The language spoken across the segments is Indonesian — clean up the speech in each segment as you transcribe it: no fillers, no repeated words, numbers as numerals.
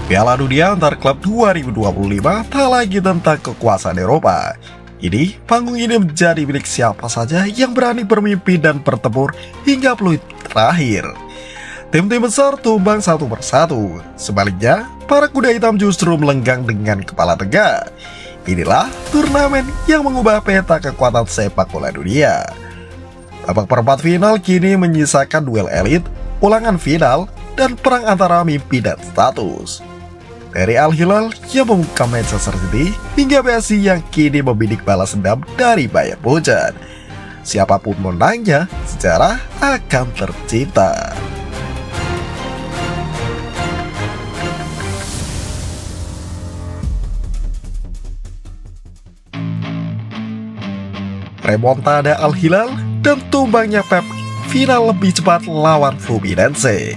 Piala Dunia antar klub 2025 tak lagi tentang kekuasaan Eropa. Ini, panggung ini menjadi milik siapa saja yang berani bermimpi dan bertempur hingga peluit terakhir. Tim-tim besar tumbang satu persatu. Sebaliknya, para kuda hitam justru melenggang dengan kepala tegak. Inilah turnamen yang mengubah peta kekuatan sepak bola dunia. Babak perempat final kini menyisakan duel elit, ulangan final, dan perang antara mimpi dan status. Dari Al Hilal yang membuka Manchester City hingga PSG yang kini membidik balas dendam dari Bayern Munchen. Siapapun menangnya, sejarah akan tercipta. Remontada Al Hilal dan tumbangnya Pep final lebih cepat lawan Fluminense.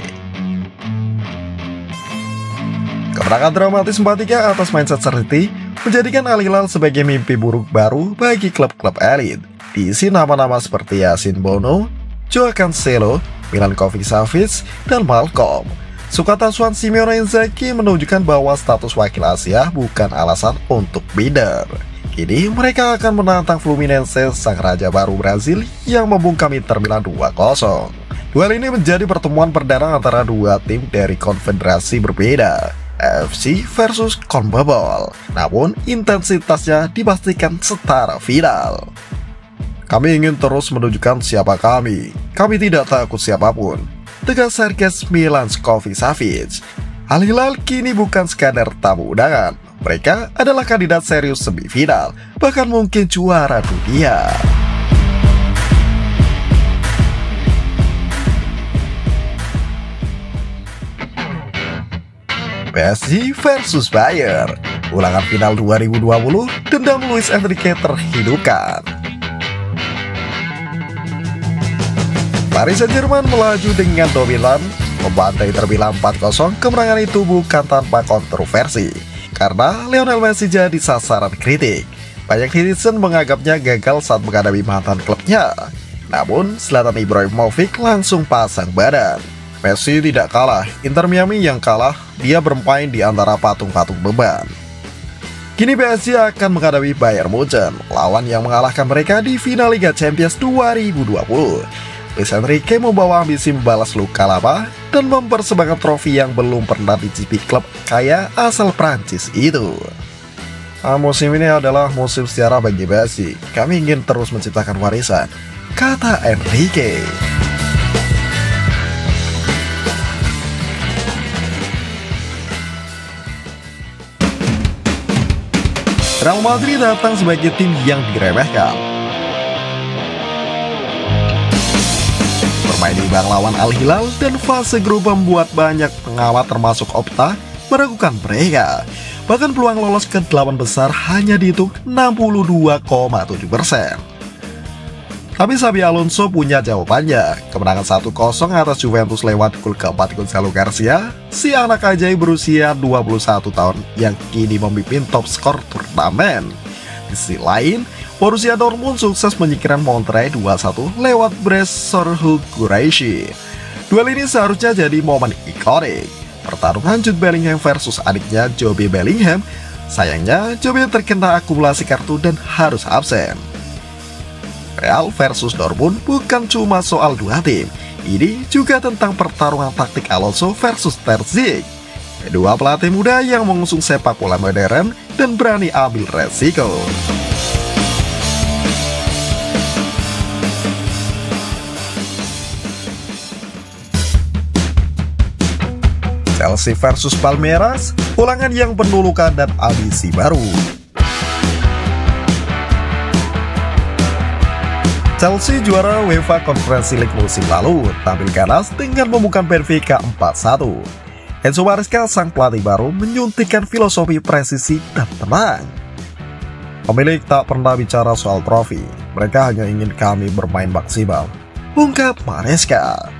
Kemenangan dramatis 4-3 atas Manchester City menjadikan Al Hilal sebagai mimpi buruk baru bagi klub-klub elit. Diisi nama-nama seperti Yasin Bono, Joao Cancelo, Milinkovic-Savic, dan Malcolm. Sukatasuan Simeone Inzaghi menunjukkan bahwa status wakil Asia bukan alasan untuk minder. Kini mereka akan menantang Fluminense, sang raja baru Brazil yang membungkam Inter Milan 2-0. Duel ini menjadi pertemuan perdana antara dua tim dari konfederasi berbeda, AFC versus CONMEBOL. Namun intensitasnya dipastikan setara final. Kami ingin terus menunjukkan siapa kami. Kami tidak takut siapapun, tegas Sergej Milinkovic-Savic. Al Hilal kini bukan sekadar tamu undangan. Mereka adalah kandidat serius semifinal, bahkan mungkin juara dunia. PSG versus Bayern, ulangan final 2020, dendam Luis Enrique terhidupkan. Paris Saint-Germain melaju dengan dominan, membantai terbilang 4-0. Kemenangan itu bukan tanpa kontroversi, karena Lionel Messi jadi sasaran kritik. Banyak netizen menganggapnya gagal saat menghadapi mantan klubnya. Namun, Zlatan Ibrahimovic langsung pasang badan. Messi tidak kalah, Inter Miami yang kalah, dia bermain di antara patung-patung beban. Kini PSG akan menghadapi Bayern Munchen, lawan yang mengalahkan mereka di final Liga Champions 2020. Luis Enrique membawa ambisi membalas luka lama dan mempersembahkan trofi yang belum pernah dicicipi klub kaya asal Prancis itu. Musim ini adalah musim sejarah bagi PSG. Kami ingin terus menciptakan warisan, kata Enrique. Real Madrid datang sebagai tim yang diremehkan. Bermain imbang lawan Al Hilal dan fase grup membuat banyak pengamat termasuk Opta meragukan mereka. Bahkan peluang lolos ke 8 besar hanya dihitung 62,7%. Tapi Xabi Alonso punya jawabannya. Kemenangan 1-0 atas Juventus lewat gol keempat Gonzalo Garcia, si anak ajaib berusia 21 tahun yang kini memimpin top skor turnamen. Di sisi lain, Borussia Dortmund sukses menyingkirkan Monterrey 2-1 lewat Bresorhu Gureishi. Duel ini seharusnya jadi momen ikonik. Pertarungan Jude Bellingham versus adiknya Jobe Bellingham. Sayangnya, Jobe terkena akumulasi kartu dan harus absen. Real versus Dortmund bukan cuma soal dua tim, ini juga tentang pertarungan taktik Alonso versus Ter Ziek. Kedua pelatih muda yang mengusung sepak bola modern dan berani ambil resiko. Chelsea versus Palmeiras, ulangan yang penuh luka dan ambisi baru. Chelsea juara UEFA Conference League musim lalu, tampil ganas dengan membuka Benfica 4-1. Enzo Maresca, sang pelatih baru, menyuntikkan filosofi presisi dan tenang. Pemilik tak pernah bicara soal trofi, mereka hanya ingin kami bermain maksimal, ungkap Maresca.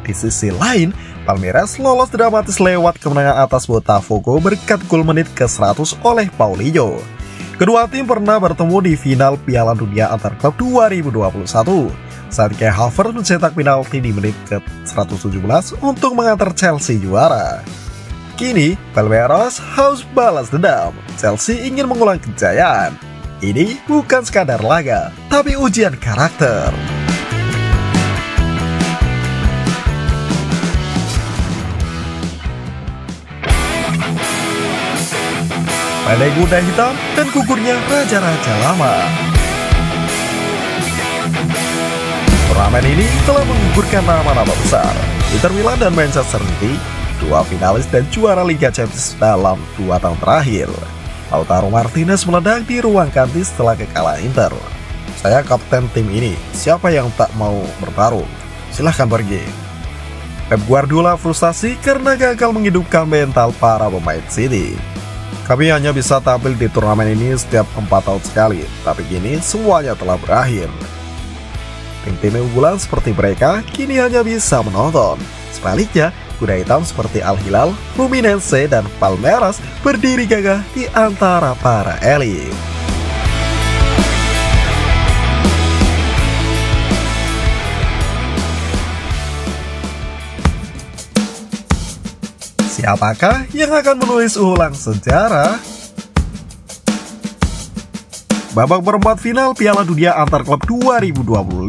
Di sisi lain, Palmeiras lolos dramatis lewat kemenangan atas Botafogo berkat gol menit ke-100 oleh Paulinho. Kedua tim pernah bertemu di final Piala Dunia antar klub 2021 saat Kai Havertz mencetak penalti di menit ke-117 untuk mengantar Chelsea juara. Kini, Palmeiras harus balas dendam. Chelsea ingin mengulang kejayaan. Ini bukan sekadar laga, tapi ujian karakter. Pandai kuda hitam dan gugurnya raja-raja lama. Turnamen ini telah menggugurkan nama-nama besar. Inter Milan dan Manchester City, dua finalis dan juara Liga Champions dalam 2 tahun terakhir. Lautaro Martinez meledak di ruang ganti setelah kekalahan Inter. Saya kapten tim ini, siapa yang tak mau bertarung? Silahkan pergi. Pep Guardiola frustasi karena gagal menghidupkan mental para pemain City. Kami hanya bisa tampil di turnamen ini setiap 4 tahun sekali, tapi kini semuanya telah berakhir. Tim-tim unggulan seperti mereka kini hanya bisa menonton. Sebaliknya, kuda hitam seperti Al Hilal, Fluminense, dan Palmeiras berdiri gagah di antara para elit. Siapakah yang akan menulis ulang sejarah? Babak perempat final Piala Dunia Antar Klub 2025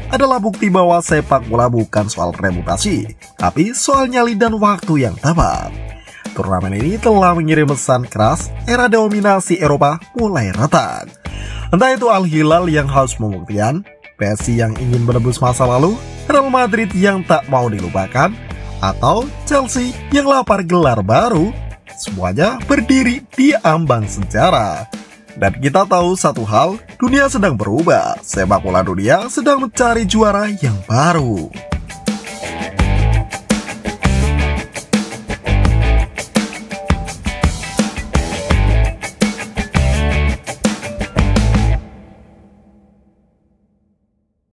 adalah bukti bahwa sepak bola bukan soal reputasi, tapi soal nyali dan waktu yang tepat. Turnamen ini telah mengirim pesan keras, era dominasi Eropa mulai retak. Entah itu Al Hilal yang harus membuktikan, PSG yang ingin menebus masa lalu, Real Madrid yang tak mau dilupakan, atau Chelsea yang lapar gelar baru, semuanya berdiri di ambang sejarah. Dan kita tahu satu hal, dunia sedang berubah. Sepak bola dunia sedang mencari juara yang baru.